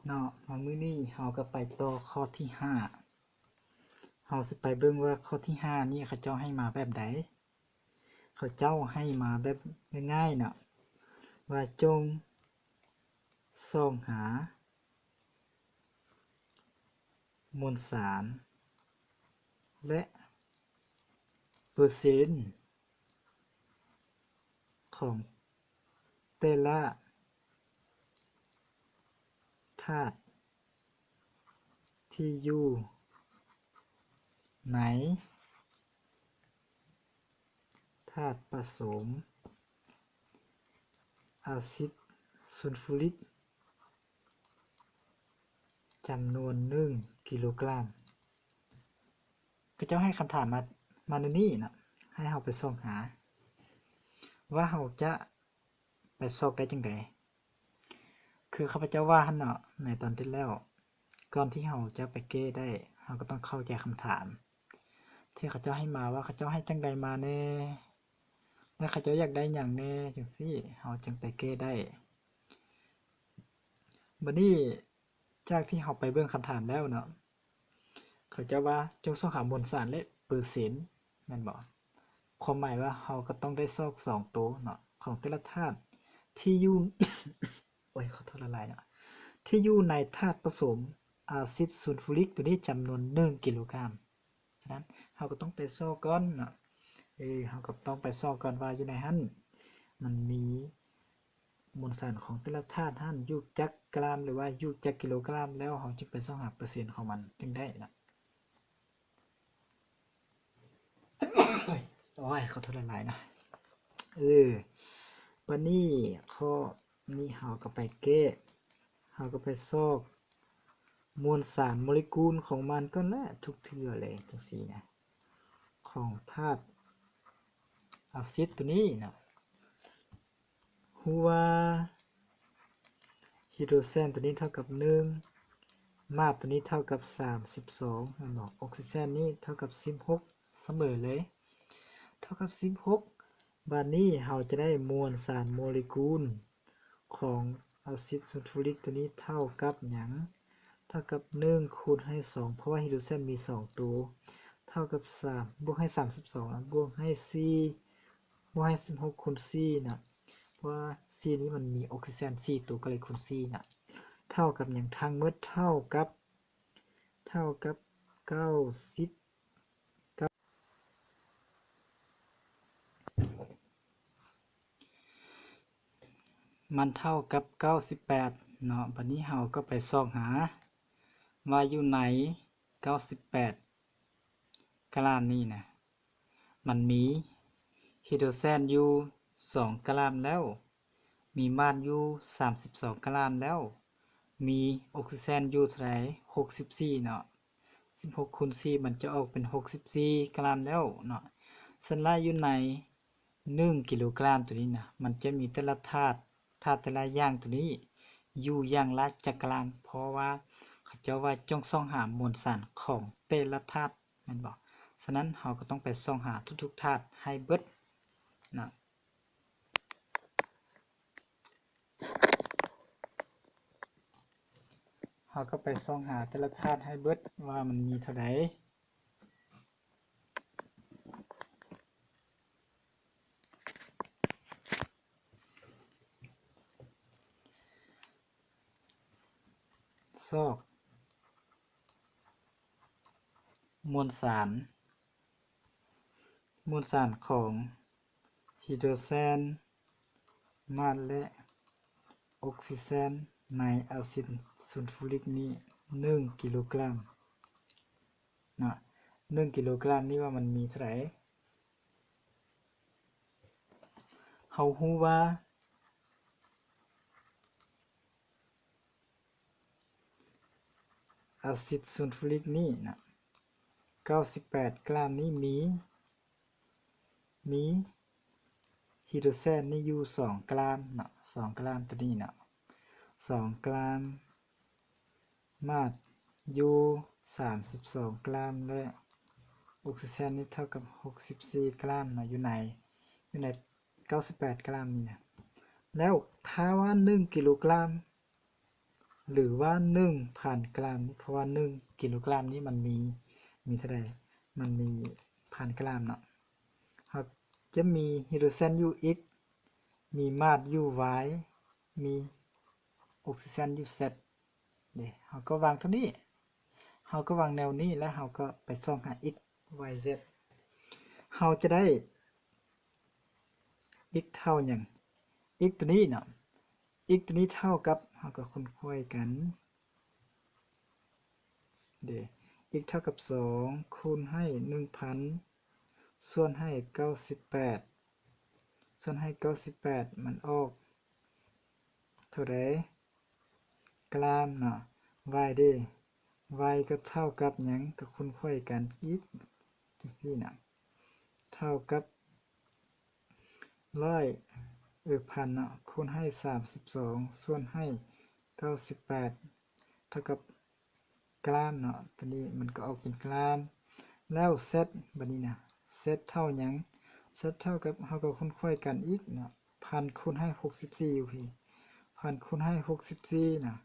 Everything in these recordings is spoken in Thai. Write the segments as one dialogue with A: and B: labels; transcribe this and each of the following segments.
A: เนาะมามื้อนี้เราก็ไปต่อข้อที่5เราสิไปเบิ่งว่าข้อที่5นี่เขาเจ้าให้มาแบบใดเขาเจ้าให้มาแบบง่ายๆเนาะว่าจงส่องหามวลสารและเปอร์เซ็นต์ของแต่ละธาตุที่อยู่ในธาตุผสมอาซิดซัลฟูริกจำนวน1กิโลกรัมก็เจ้าให้คำถามมาในนี้นะให้เราไปส่องหาว่าเราจะไปซอกได้จังไดคือข้าพเจ้าว่าหั่นเนาะในตอนที่แล้วก่อนที่เราจะไปแก้ได้เราก็ต้องเข้าใจคำถามที่เขาเจ้าให้มาว่าเขาเจ้าให้จังใดมาแน่และเขาเจ้าอยากได้หยังแน่จังซี่เราจึงไปแก้ได้บัดนี้จากที่เราไปเบิ่งคำถามแล้วเนาะเขาเจ้าว่าจงส่องหามวลสารและเปอร์เซ็นต์แม่นบ่ความหมายว่าเราก็ต้องได้ซอก2ตัวเนาะของแต่ละธาตุที่อยู่ โอ้ยขอโทษละลายเนาะที่อยู่ในธาตุผสมอาซิดซัลฟูริกตัวนี้จำนวน1กิโลกรัมฉะนั้นเราก็ต้องไปซอกก่อนเนาะเราก็ต้องไปซอกก่อนว่าอยู่ในหั่นมันมีมวลสารของแต่ละธาตุหั่นอยู่จักกรัมหรือว่าอยู่จักกิโลกรัมแล้วเราจึงไปซอกหาเปอร์เซ็นต์ของมันจึงได้นะโอ้ยขอโทษละลายนะวันนี้ข้อนี้เราก็ไปแก้เราก็ไปซอกมวลสารโมเลกุลของมันก็แหละทุกเทื่อเลยจังซี่นะของธาตุอาซิดตัวนี้นะฮู้ว่าไฮโดรเจนตัวนี้เท่ากับ1มาสตัวนี้เท่ากับ32แม่นบ่ออกซิเจนนี้เท่ากับ16เสมอเลยเท่ากับ16บัดนี้เราจะได้มวลสารโมเลกุลของอาซิดซัลฟูริกตัวนี้เท่ากับหยังเท่ากับ1คูณให้2เพราะว่าไฮโดรเจนมี2ตัวเท่ากับ3บวกให้32บวกให้4บวกให้16คูณ4นะเพราะว่า4นี้มันมีออกซิเจน4ตัวก็เลยคูณ4นะเท่ากับหยังทั้งหมดเท่ากับ90มันเท่ากับ98เนาะบัดนี้เราก็ไปซอกหาว่าอยู่ไหน98กรัมนี้นะมันมีไฮโดรเจนอยู่2กรัมแล้วมีมาสอยู่32กรัมแล้วมีออกซิเจนอยู่เท่าไหร่64เนาะ16คูณ4มันจะออกเป็น64กรัมแล้วเนาะส่วนลายอยู่ใน1กิโลกรัมตัวนี้นะมันจะมีแต่ละธาตุแต่ละอย่างตัวนี้อยู่อย่างละจักกรัมเพราะว่าเขาเจ้าว่าจงส่องหามวลสารของแต่ละธาตุแม่นบ่ฉะนั้นเราก็ต้องไปส่องหาทุกๆธาตุให้เบิดนะเราก็ไปส่องหาแต่ละธาตุให้เบิดว่ามันมีเท่าใดซอกมวลสารของไฮโดรเจนมาสและออกซิเจนในอาซิดซัลฟูริกนี้1กิโลกรัมนะ1กิโลกรัมนี่ว่ามันมีเท่าไหร่เรารู้ว่าอาซิดซัลฟูริกนี้นะ98กรัมนี้มีไฮโดรเจนนี่อยู่2กรัมนะ2กรัมตัวนี้นะ2กรัมมาสอยู่32กรัมและออกซิเจนนี่เท่ากับ64กรัมนะอยู่ใน98กรัมนี่นะแล้วถ้าว่า1กิโลกรัม หรือว่า1,000 กรัมเพราะว่า1กิโลกรัมนี้มันมีเท่าใดมันมี1,000 กรัมเนาะครับจะมีไฮโดรเจนอยู่ x มีมาสอยู่ y มีออกซิเจนอยู่ z นี่เราก็วางเท่านี้เราก็วางแนวนี้แล้วเราก็ไปส่องหา x y z เราจะได้ x เท่าอย่าง x ตัวนี้เนาะ x ตัวนี้เท่ากับเราก็ค้นคว้ยกันเดี๋ยว x เท่ากับ2คูณให้ 1,000 ส่วนให้98ส่วนให้98มันออกเท่าไหร่กรัมเนาะ y เด้ y ก็เท่ากับหยังก็ค้นคว้ยกันอีกจังซี่น่ะเท่ากับพันเนาะคูณให้32ส่วนให้98เท่ากับกรัมเนาะตัวนี้มันก็ออกเป็นกรัมแล้ว z บัดนี้นะ z เท่าหยัง z เท่ากับเราก็ค้นคว้ยกันอีกเนาะ1,000คูณให้64อยู่พี่1,000คูณให้64นะ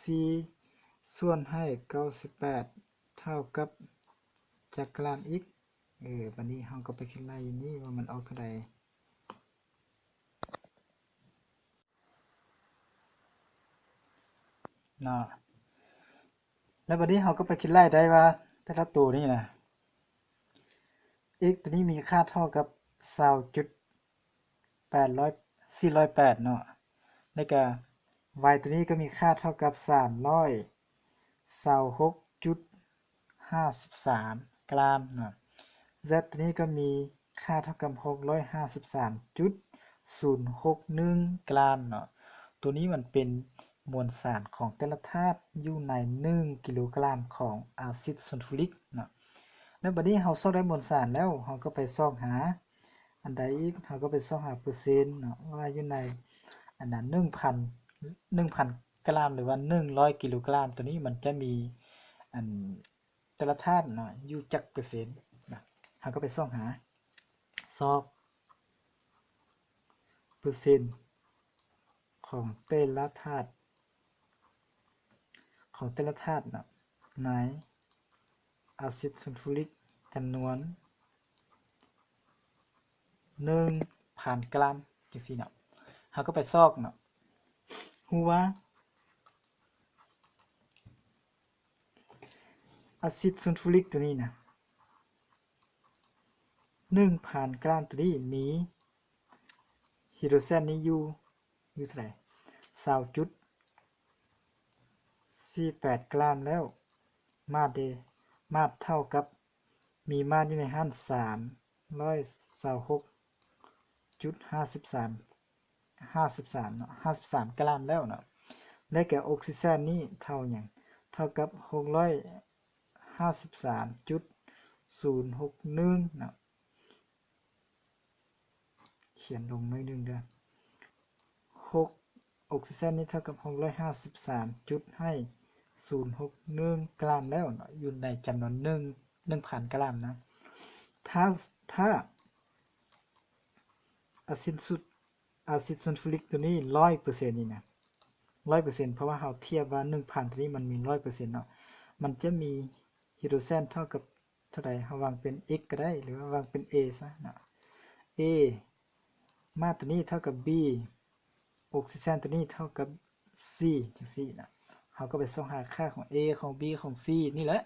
A: 64ส่วนให้98เท่ากับจากกรัมอีกบัดนี้เราก็ไปคิดไล่อยู่นี่ว่ามันออกเท่าใดเนาะแล้วบัดนี้เราก็ไปคิดไล่ได้ว่าแต่ละตัวนี่นะ x ตัวนี้มีค่าเท่ากับ20.408เนาะแล้วก็ y ตัวนี้ก็มีค่าเท่ากับ326.53 กรัมเนาะ z ตัวนี้ก็มีค่าเท่ากับ653.061 กรัมเนาะตัวนี้มันเป็นมวลสารของแต่ละธาตุอยู่ใน1กิโลกรัมของอาซิดซัลฟูริกเนาะแล้วบัดนี้เราซอกได้มวลสารแล้วเราก็ไปซอกหาอันใดอีกเราก็ไปซอกหาเปอร์เซ็นต์เนาะว่าอยู่ในอันนั้น1,000 กรัมหรือว่า100กิโลกรัมตัวนี้มันจะมีอันแต่ละธาตุเนาะอยู่จักเปอร์เซ็นต์นะเราก็ไปซอกหาซอกเปอร์เซ็นต์ของแต่ละธาตุเนาะในอาซิดซัลฟูริกจำนวน 1,000 กรัมจังซี่เนาะเราก็ไปซอกเนาะฮู้ว่าอาซิดซัลฟูริกตัวนี้นะ 1,000 กรัมตัวนี้มีไฮโดรเจนนี้อยู่เท่าไหร่20.48 กรัมแล้วมาสมาสเท่ากับมีมาสอยู่ในหั้น326.53เนาะ53 กรัมแล้วเนาะและแก่ออกซิเจนนี้เท่าหยังเท่ากับ653.061เนาะเขียนลงหน่อยนึงเด้อ6ออกซิเจนนี้เท่ากับ653จุดให้061 กรัมแล้วเนาะอยู่ในจำนวน1,000 กรัมนะถ้าอาซิดซัลฟูริกตัวนี้ 100% นี่นะ 100% เพราะว่าเราเทียบว่า 1,000 ตัวนี้มันมี 100% เนาะมันจะมีไฮโดรเจนเท่ากับเท่าใดเราวางเป็น x ก็ได้หรือว่าวางเป็น a ซะเนาะ a มาตัวนี้เท่ากับ b ออกซิเจนตัวนี้เท่ากับ c จังซี่นะเราก็ไปส่องหาค่าของ a ของ b ของ c นี่แหละ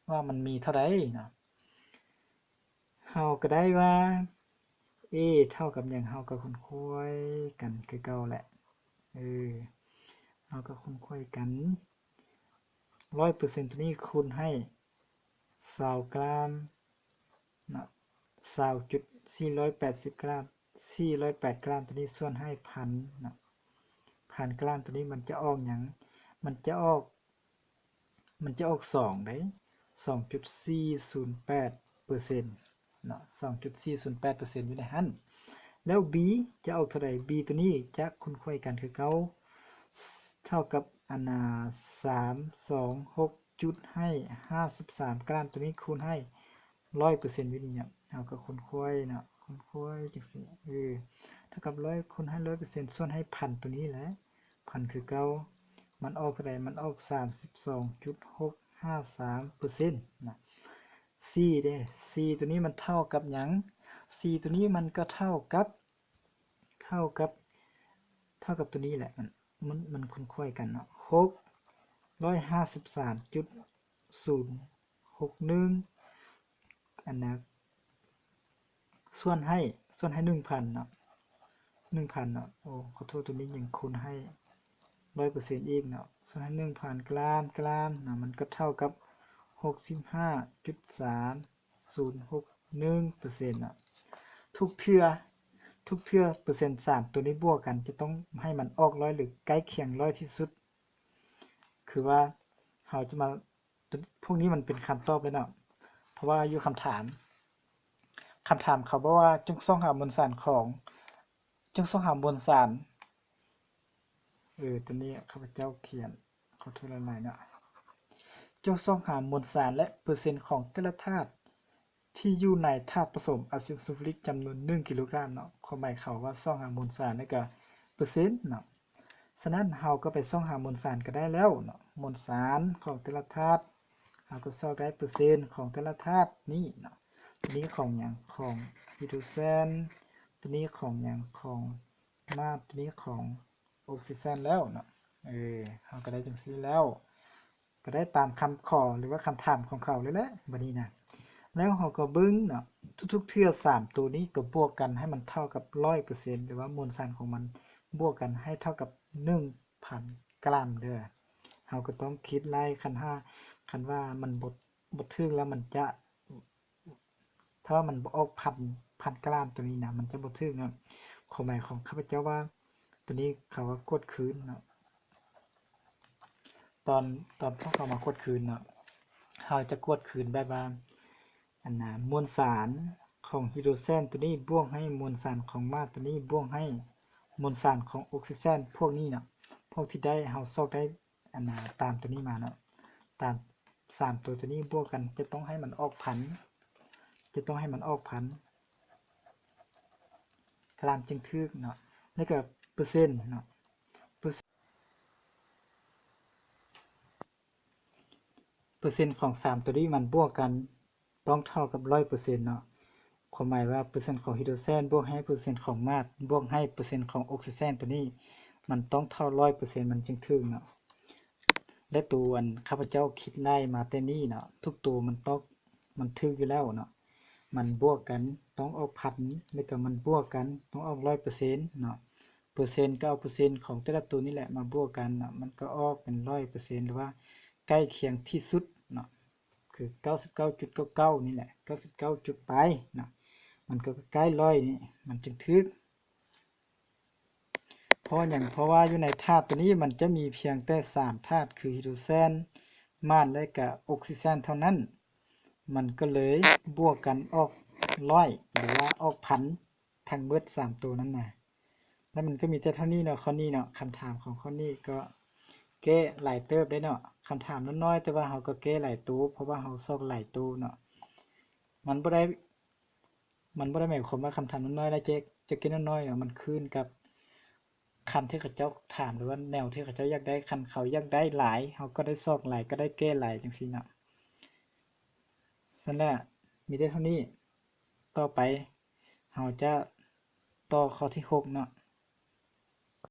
A: ว่ามันมีเท่าใดนะเราก็ได้ว่า a เท่ากับหยังเราก็ค้นคว้ยกันคือเก่าแหละเราก็ค้นคว้ยกัน 100% ตัวนี้คูณให้20 กรัมนะ20.480 กรัม408 กรัมตัวนี้ส่วนให้1,000นะ1,000 กรัมตัวนี้มันจะออกหยังมันจะออก2ได้ 2.408% เนาะ 2.408% อยู่ในหั้นแล้ว b จะออกเท่าใด b ตัวนี้จะคุ้นค่อยกันคือเก่าเท่ากับอัน326จุดให้53 กรัมตัวนี้คูณให้ 100% อยู่นี่เนี่ยเราก็คุ้นค่อยเนาะคุ้นค่อยจังซี่เท่ากับ100คูณให้ 100% ส่วนให้1,000ตัวนี้แหละ1,000คือเก่า มันออกเท่าใดมันออก 32.653% นะ c เด้ c ตัวนี้มันเท่ากับหยัง c ตัวนี้มันก็เท่ากับเท่ากับตัวนี้แหละมันคุ้นค่อยกันเนาะ653.061 อันนะส่วนให้ 1,000 เนาะ 1,000 เนาะโอ้ขอโทษตัวนี้ยังคูณให้ 100% อีกเนาะส่วนให้ 1,000 กรัมนะมันก็เท่ากับ 65.3061% เนาะทุกเทื่อเปอร์เซ็นต์3ตัวนี้บวกกันจะต้องให้มันออก100หรือใกล้เคียง100ที่สุดคือว่าเราจะมาพวกนี้มันเป็นคำตอบเลยเนาะเพราะว่าอยู่คำถามเขาบอกว่าจงส่องหามวลสารของตัวนี้ข้าพเจ้าเขียนขอโทษหลายๆเนาะจงส่องหามวลสารและเปอร์เซ็นต์ของแต่ละธาตุที่อยู่ในธาตุผสมอะซิดซัลฟูริกจำนวน1กิโลกรัมเนาะความหมายเขาว่าส่องหามวลสารแล้วก็เปอร์เซ็นต์เนาะฉะนั้นเราก็ไปส่องหามวลสารก็ได้แล้วเนาะมวลสารของแต่ละธาตุเราก็ส่องได้เปอร์เซ็นต์ของแต่ละธาตุนี่เนาะตัวนี้ของอย่างของไฮโดรเจนตัวนี้ของอย่างของมาตัวนี้ของออกซิเจนแล้วเนาะเราก็ได้จังซี่แล้วก็ได้ตามคำขอหรือว่าคำถามของเขาเลยแหละบัดนี้นะแล้วเราก็เบิ่งเนาะทุกๆเทื่อ3ตัวนี้ก็บวกกันให้มันเท่ากับ 100% หรือว่ามวลสารของมันบวกกันให้เท่ากับ 1,000 กรัมเด้อเราก็ต้องคิดไล่คันว่ามันบ่ถึงแล้วมันจะถ้ามันบ่ออกพันกรัมตัวนี้นะมันจะบ่ถึงเนาะความหมายของข้าพเจ้าว่าตัวนี้เขาว่ากดคืนเนาะตอนพวกเขามากดคืนเนาะเราจะกดคืนแบบว่ามวลสารของไฮโดรเจนตัวนี้บวกให้มวลสารของมาตัวนี้บวกให้มวลสารของออกซิเจนพวกนี้เนาะพวกที่ได้เราซอกได้ตามตัวนี้มาเนาะตาม3ตัวนี้บวกกันจะต้องให้มันออกพันกรัมจึงถึกเนาะแล้วก็เปอร์เซ็นต์เนาะเปอร์เซ็นต์ของ3ตัวนี้มันบวกกันต้องเท่ากับ 100% เนาะความหมายว่าเปอร์เซ็นต์ของไฮโดรเจนบวกให้เปอร์เซ็นต์ของมาบวกให้เปอร์เซ็นต์ของออกซิเจนตัวนี้มันต้องเท่า 100% มันจึงถึกเนาะและตัวข้าพเจ้าคิดได้มาแต่นี้เนาะทุกตัวมันถึกอยู่แล้วเนาะมันบวกกันต้องออกพันแล้วก็มันบวกกันต้องออก 100% เนาะเปอร์เซ็นต์ก็เอาเปอร์เซ็นต์ของแต่ละตัวนี่แหละมาบวกกันเนาะมันก็ออกเป็น 100% หรือว่าใกล้เคียงที่สุดเนาะคือ 99.99 นี่แหละ99จุดไปเนาะมันก็ใกล้100นี่มันจึงถึกเพราะว่าอยู่ในธาตุตัวนี้มันจะมีเพียงแต่3ธาตุคือไฮโดรเจนม่านและก็ออกซิเจนเท่านั้นมันก็เลยบวกกันออก100หรือว่าออกพันทั้งเบิด3ตัวนั้นน่ะแล้วมันก็มีแต่เท่านี้เนาะข้อนี้เนาะคำถามของข้อนี้ก็แก้หลายเติบได้เนาะคำถามน้อยๆแต่ว่าเราก็แก้หลายตัวเพราะว่าเราซอกหลายตัวเนาะมันบ่ได้หมายความว่าคำถามน้อยๆแล้วจะแก้น้อยๆเนาะมันขึ้นกับคำที่เขาเจ้าถามหรือว่าแนวที่เขาเจ้าอยากได้คันเขาอยากได้หลายเราก็ได้ซอกหลายก็ได้แก้หลายจังซี่เนาะซั่นแหละมีได้เท่านี้ต่อไปเราจะต่อข้อที่6เนาะ